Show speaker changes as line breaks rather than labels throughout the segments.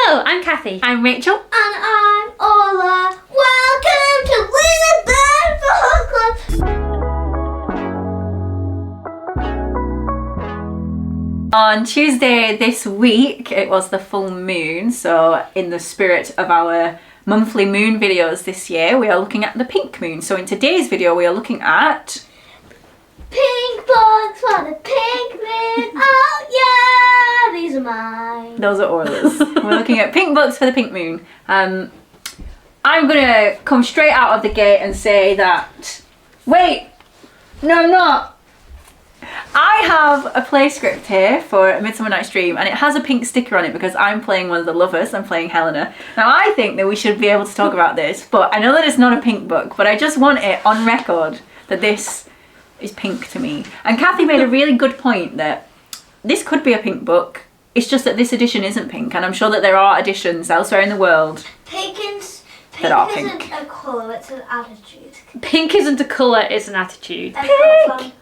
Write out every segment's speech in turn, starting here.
Hello, I'm Cathy.
I'm Rachel.
And I'm Ola. Welcome to Little Bird Book Club.
On Tuesday this week, it was the full moon, so in the spirit of our monthly moon videos this year, we are looking at the pink moon. So in today's video, we are looking at...
Pink books for the pink moon. Oh yeah, these are mine.
Those are Orla's. We're looking at pink books for the pink moon. I'm gonna come straight out of the gate and say that... Wait! No, I'm not! I have a play script here for A Midsummer Night's Dream, and it has a pink sticker on it because I'm playing one of the lovers. I'm playing Helena. Now I think that we should be able to talk about this, but I know that it's not a pink book, but I just want it on record that this is pink to me. And Cathy made a really good point that this could be a pink book. It's just that this edition isn't pink, and I'm sure that there are editions elsewhere in the world
Pink
isn't a
colour, it's an attitude.
Pink isn't a colour, it's an attitude.
Pink!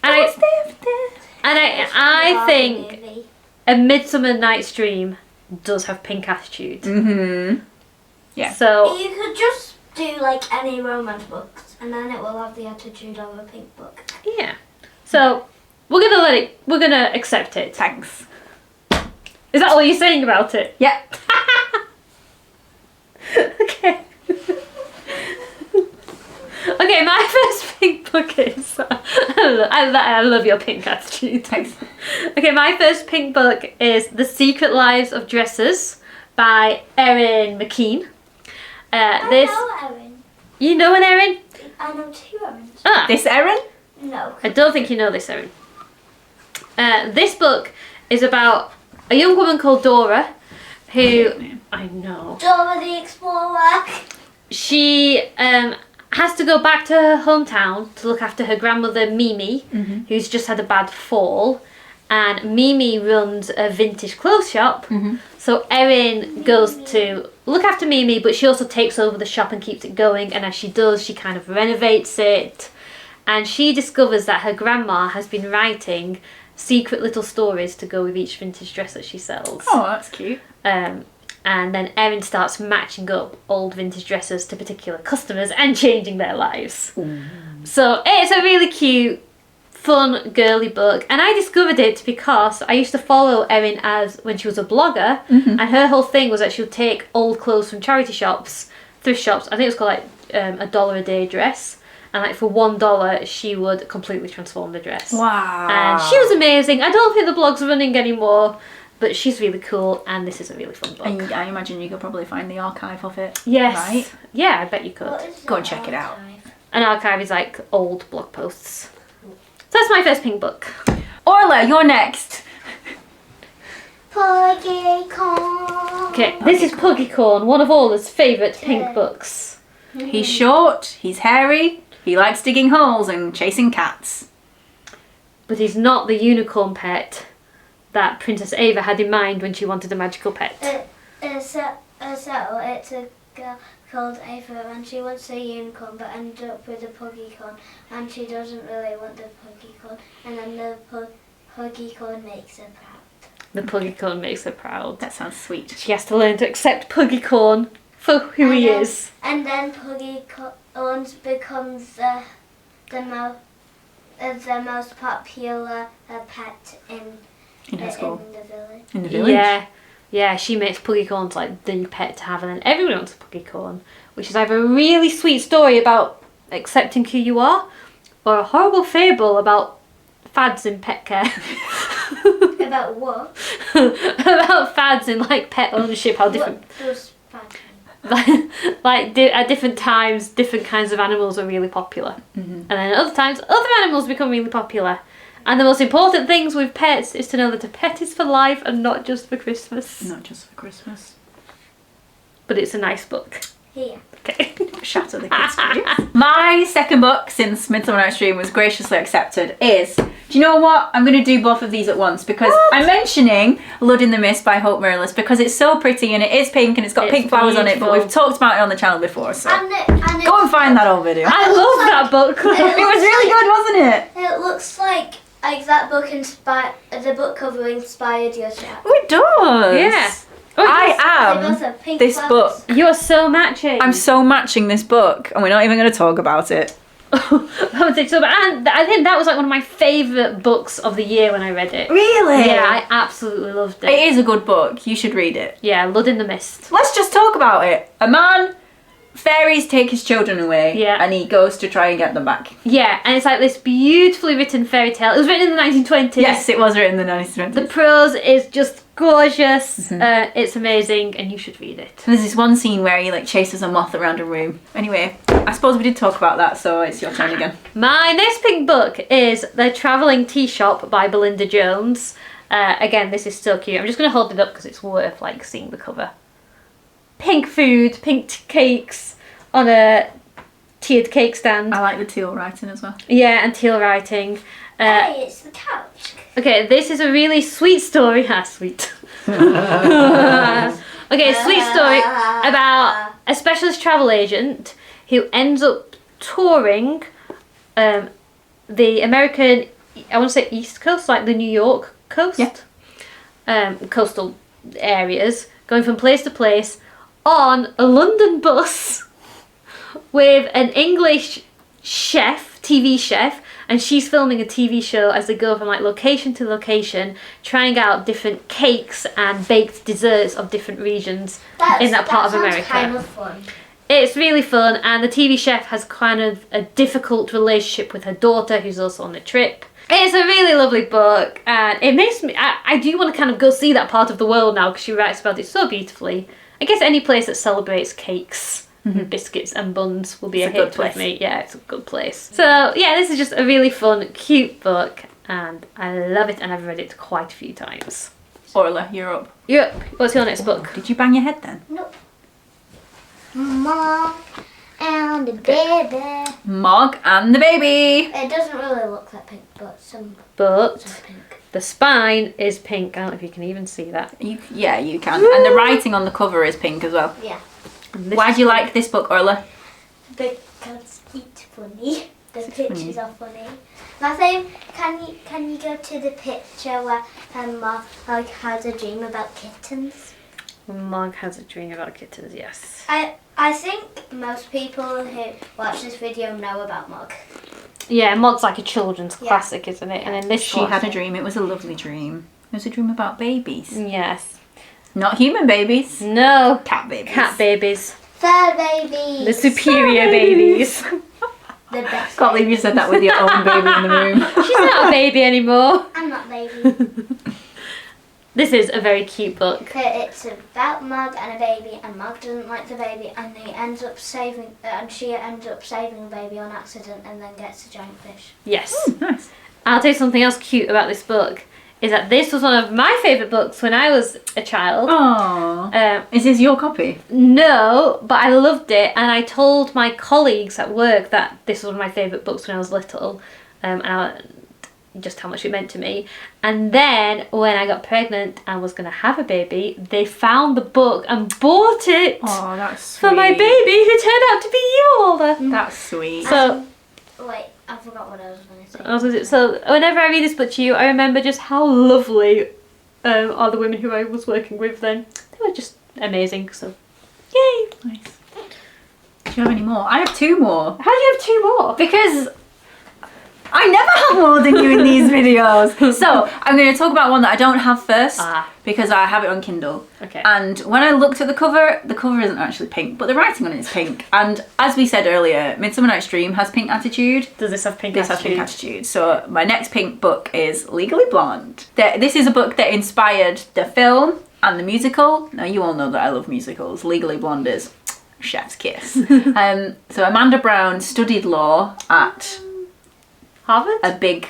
I think A Midsummer Night's Dream does have pink attitude.
Mm-hmm. Yeah.
So
you could just do like any romance books, and then it will have the attitude of a pink book.
yeah. So we're gonna accept it.
Thanks.
Is that all you're saying about it?
Yeah.
Okay. Okay, my first pink book is... I love your pink attitude.
Thanks.
Okay, my first pink book is The Secret Lives of Dressers by Erin McKean.
I know Erin.
You know an Erin?
I know two Erins.
Ah,
This Erin?
No.
I don't think you know this Erin. This book is about a young woman called Dora who... I know.
Dora the Explorer.
She has to go back to her hometown to look after her grandmother Mimi, who's just had a bad fall, and Mimi runs a vintage clothes shop. So Erin goes to look after Mimi, but she also takes over the shop and keeps it going, and as she does, she kind of renovates it, and she discovers that her grandma has been writing secret little stories to go with each vintage dress that she sells.
Oh, that's cute.
And then Erin starts matching up old vintage dresses to particular customers and changing their lives. So it's a really cute, fun, girly book. And I discovered it because I used to follow Erin as when she was a blogger. And her whole thing was that she would take old clothes from charity shops, thrift shops. I think it was called like $1 a day dress. And like for $1, she would completely transform the dress.
Wow.
And she was amazing. I don't think the blog's running anymore. But she's really cool, and this is a really fun book.
And I imagine you could probably find the archive of it.
Yes.
Right?
Yeah, I bet you could.
Go and check it out.
An archive is like old blog posts. So that's my first pink book.
Orla, you're next.
Puggycorn.
Okay, this is Puggycorn, one of Ola's favourite pink books.
He's short, he's hairy, he likes digging holes and chasing cats.
But he's not the unicorn pet that Princess Ava had in mind when she wanted a magical pet.
So it's a girl called Ava, and she wants a unicorn but ended up with a puggycorn, and she doesn't really want the puggycorn, and then the puggycorn makes her proud.
The Puggycorn makes her proud.
That sounds sweet.
She has to learn to accept Puggycorn for who he is.
And then Puggycorn becomes the most popular pet in
her school.
the village.
In the village?
Yeah, she makes Puggycorns like the pet to have, and then everyone wants a Puggycorn, which is either a really sweet story about accepting who you are, or a horrible fable about fads in pet care.
About what?
About fads in like pet ownership, how different.
What does fads
like at different times, different kinds of animals are really popular, and then at other times, other animals become really popular. And the most important things with pets is to know that a pet is for life and not just for Christmas.
Not just for Christmas.
But it's a nice book.
Here.
Okay.
Shatter the kids' dreams. My second book since Midsummer Night's Dream was graciously accepted is, do you know what? I'm going to do both of these at once because I'm mentioning Blood in the Mist by Hope Mirrorless because it's so pretty and it is pink and it's got pink flowers on it, but we've talked about it on the channel before, so go and find that old video.
I love that book.
It was really good, wasn't it?
It looks like that book the book cover inspired your chat.
Oh, it does.
Yeah.
I
pink
this
box.
book.
You're so matching.
I'm so matching this book, and we're not even going to talk about it.
And I think that was like one of my favourite books of the year when I read it.
Really?
Yeah, I absolutely loved it.
It is a good book. You should read it.
Yeah, Blood in the Mist.
Let's just talk about it. A man, fairies take his children away,
Yeah.
and he goes to try and get them back.
Yeah, and it's like this beautifully written fairy tale. It was written in the 1920s.
Yes, it was written in the 1920s.
The prose is just gorgeous. It's amazing, and you should read it.
There's this one scene where he like chases a moth around a room. Anyway, I suppose we did talk about that, so it's your turn again.
My next pink book is The Travelling Tea Shop by Belinda Jones. Again, this is so cute. I'm just going to hold it up because it's worth like seeing the cover. Pink food, pink cakes on a tiered cake stand.
I like the teal writing as well.
Yeah, and teal writing.
Hey, it's the couch.
Okay, this is a really sweet story. Sweet. Okay, a sweet story about a specialist travel agent who ends up touring the American, I want to say East Coast, like the New York coast.
Yeah.
Coastal areas, going from place to place on a London bus with an English chef, TV chef, and she's filming a TV show as they go from like location to location, trying out different cakes and baked desserts of different regions in that part of America.
Kind of fun.
It's really fun, and the TV chef has kind of a difficult relationship with her daughter, who's also on the trip. It's a really lovely book, and it makes me, I do want to kind of go see that part of the world now, because she writes about it so beautifully. I guess any place that celebrates cakes and biscuits and buns will be a hit with me. Yeah, it's a good place. So yeah, this is just a really fun, cute book, and I love it, and I've read it quite a few times.
Orla, you're up.
Yep. What's your next book?
Did you bang your head then?
Nope. Mom and the baby.
Mog and the baby.
It doesn't really look like pink, but some
But
pink.
the spine is pink. I don't know if you can even see that.
Yeah, you can. And the writing on the cover is pink as well.
Yeah.
And this
Why
is
do you like this book, Orla?
Because it's funny. The pictures are funny. I think, can you go to the picture where Mom like has a dream about kittens?
Mog has a dream about kittens, yes.
I think most people who watch this video know about Mog.
Yeah, Mog's like a children's
Yeah.
classic, isn't it? And then this
She
one.
had a dream. It was a lovely dream. It was a dream about babies.
Yes.
Not human babies.
No.
Cat babies.
Cat babies.
Fur babies.
The superior babies.
The best.
Can't believe you said that with your own baby in the room.
She's not a baby anymore.
I'm not baby.
This is a very cute book.
It's about Mog and a baby, and Mog doesn't like the baby, and she ends up saving the baby on accident, and then gets a giant fish.
Yes.
Nice.
I'll tell you something else cute about this book. Is that this was one of my favourite books when I was a child.
Oh. Is this your copy?
No, but I loved it, and I told my colleagues at work that this was one of my favourite books when I was little, just how much it meant to me. And then when I got pregnant and was going to have a baby, they found the book and bought it
Oh, that's sweet.
for my baby, who turned out to be you, Olga.
That's sweet.
So,
Wait, I forgot what I was going to say.
so whenever I read this book to you, I remember just how lovely are the women who I was working with then. They were just amazing, so yay!
Nice. Do you have any more? I have two more.
How do you have two more?
Because I never have more than you in these videos. So I'm going to talk about one that I don't have first because I have it on Kindle.
Okay.
And when I looked at the cover isn't actually pink, but the writing on it is pink. And as we said earlier, Midsummer Night's Dream has pink attitude.
Does this have pink
This has
attitude?
pink attitude. So my next pink book is Legally Blonde. This is a book that inspired the film and the musical. Now you all know that I love musicals. Legally Blonde is chef's kiss. So Amanda Brown studied law at
Harvard?
a big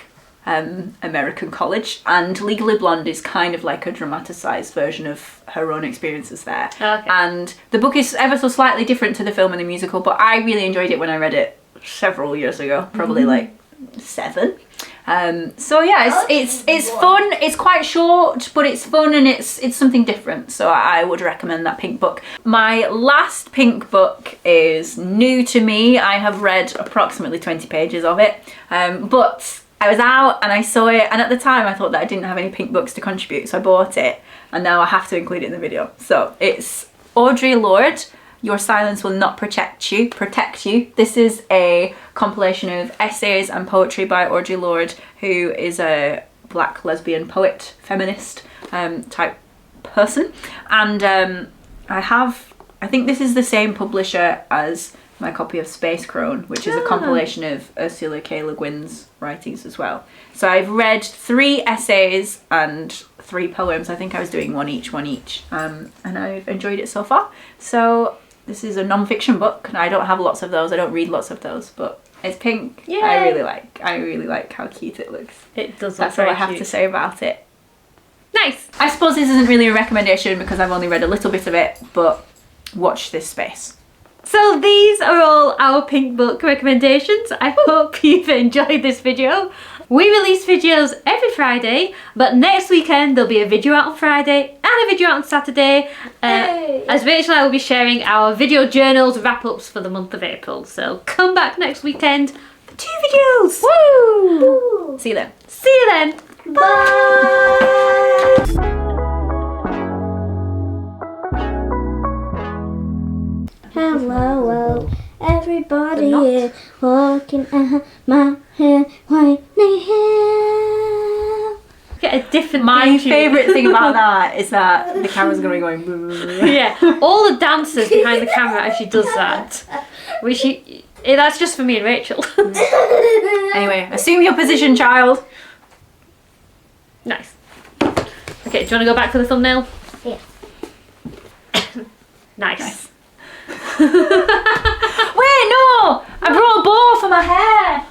American college, and Legally Blonde is kind of like a dramatised version of her own experiences there.
Okay.
And the book is ever so slightly different to the film and the musical, but I really enjoyed it when I read it several years ago, probably like 7. So yeah, it's fun. It's quite short, but it's fun and it's something different. So I would recommend that pink book. My last pink book is new to me. I have read approximately 20 pages of it, but I was out and I saw it, and at the time I thought that I didn't have any pink books to contribute, so I bought it, and now I have to include it in the video. So it's Audre Lorde, Your Silence Will Not Protect You. This is a compilation of essays and poetry by Audre Lorde, who is a black lesbian poet, feminist type person. And I think this is the same publisher as my copy of Space Crone, which is a compilation of Ursula K. Le Guin's writings as well. So I've read 3 essays and 3 poems. I think I was doing one each, and I've enjoyed it so far. So this is a non-fiction book, and I don't have lots of those. I don't read lots of those, but it's pink. Yay. I really like how cute it looks.
It does.
That's all I have to say about it.
Nice.
I suppose this isn't really a recommendation because I've only read a little bit of it, but watch this space.
So these are all our pink book recommendations. I hope you've enjoyed this video. We release videos every Friday, but next weekend there'll be a video out on Friday and a video out on Saturday. As Rachel and I will be sharing our video journals wrap-ups for the month of April. So come back next weekend for 2 videos.
Woo!
Woo.
See you then.
See you then. Bye.
Hello, everybody is walking at my head, whining hill.
Get a different
My
theme tune.
favourite thing about that is that the camera's going to be going...
Yeah, all the dancers behind the camera as she does that. That's just for me and Rachel.
Anyway, assume your position, child.
Nice. Okay, do you want to go back to the thumbnail?
Yeah.
Nice.
Wait, no! I brought a bow for my hair.